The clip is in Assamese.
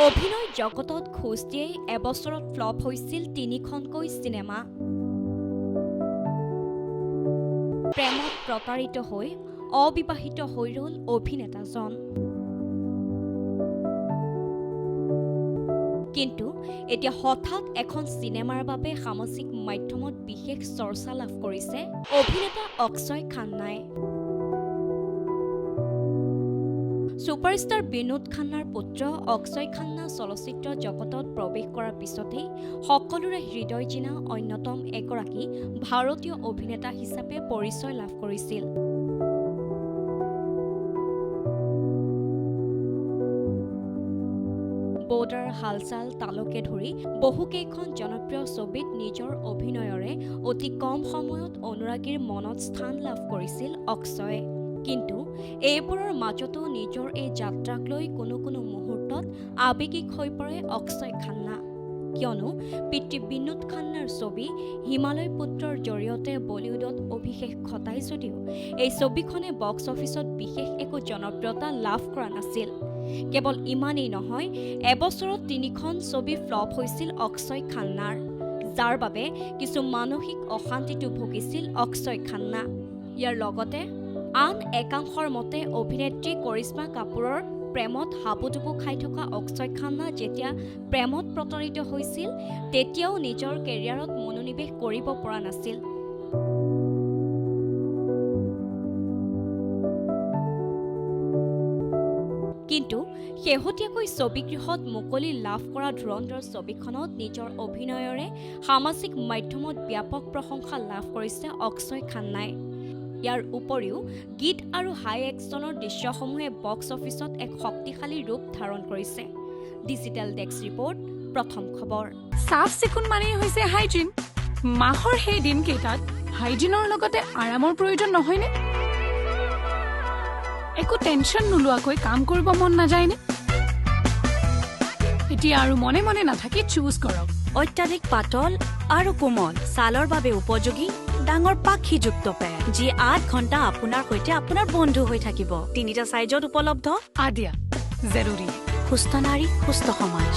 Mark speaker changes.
Speaker 1: অভিনয় জগতত খোজ দিয়েই এবছৰত ফ্লপ হৈছিল তিনিখনকৈ চিনেমা। প্ৰেমত প্ৰতাৰিত হৈ অবিবাহিত হৈ ৰ'ল অভিনেতাজন। কিন্তু এতিয়া হঠাৎ এখন চিনেমাৰ বাবে সামাজিক মাধ্যমত বিশেষ চৰ্চা লাভ কৰিছে অভিনেতা অক্ষয় খান্নাই। ছুপাৰষ্টাৰ বিনোদ খান্নাৰ পুত্ৰ অক্ষয় খান্না চলচ্চিত্ৰ জগতত প্ৰৱেশ কৰাৰ পিছতেই সকলোৰে হৃদয় জিনা অন্যতম এগৰাকী ভাৰতীয় অভিনেতা হিচাপে পৰিচয় লাভ কৰিছিল। বৰ্ডাৰ, হালচাল, তালকে ধৰি বহুকেইখন জনপ্ৰিয় ছবিত নিজৰ অভিনয়ৰে অতি কম সময়ত অনুৰাগীৰ মনত স্থান লাভ কৰিছিল অক্ষয়ে। কিন্তু এইবোৰৰ মাজতো নিজৰ এই যাত্ৰাক লৈ কোনো মুহূৰ্তত আৱেগিক হৈ পৰে অক্ষয় খান্না। কিয়নো পিতৃ বিনোদ খান্নাৰ ছবি হিমালয় পুত্ৰৰ জৰিয়তে বলিউডত অভিষেক ঘটাই যদিও এই ছবিখনে বক্স অফিচত বিশেষ একো জনপ্ৰিয়তা লাভ কৰা নাছিল। কেৱল ইমানেই নহয়, এবছৰত 3খন ছবি ফ্লপ হৈছিল অক্ষয় খান্নাৰ, যাৰ বাবে কিছু মানসিক অশান্তিতো ভুগিছিল অক্ষয় খান্না। ইয়াৰ লগতে আন একাংশৰ মতে অভিনেত্ৰী কৰিশ্মা কাপুৰৰ প্ৰেমত হাবুডুবু খাই থকা অক্ষয় খান্না যেতিয়া প্ৰেমত প্ৰতাৰিত হৈছিল তেতিয়াও নিজৰ কেৰিয়াৰত মনোনিৱেশ কৰিব পৰা নাছিল। কিন্তু শেহতীয়াকৈ ছবিগৃহত মুকলি লাভ কৰা ধুৰন্ধৰ ছবিখনত নিজৰ অভিনয়ৰে সামাজিক মাধ্যমত ব্যাপক প্ৰশংসা লাভ কৰিছে অক্ষয় খান্নাই। ইয়াৰ উপৰিও গীত আৰু হাই একশ্যনৰ দৃশ্যসমূহে বক্স অফিচত এক শক্তিশালী ৰূপ ধাৰণ কৰিছে। ডিজিটেল ডেস্ক ৰিপৰ্ট, প্ৰথম খবৰ।
Speaker 2: চাফ চিকুণ মানেই হৈছে হাইজিন। মাহৰ সেই দিনকেইটাত হাইজিনৰ লগতে আৰামৰ প্ৰয়োজন নহয়নে? একো টেনশ্যন নোলোৱাকৈ কাম কৰিব মন নাযায়নে? এতিয়া আৰু মনে মনে নাথাকি চুজ কৰক
Speaker 3: অত্যাধিক পাতল আৰু কোমল ছালৰ বাবে উপযোগী ডাঙৰ পাখিযুক্ত পেড, যি 8 ঘণ্টা আপোনাৰ সৈতে আপোনাৰ বন্ধু হৈ থাকিব। 3টা চাইজত উপলব্ধ।
Speaker 2: আদিয়া জৰুৰী।
Speaker 3: সুস্থ নাৰী, সুস্থ সমাজ।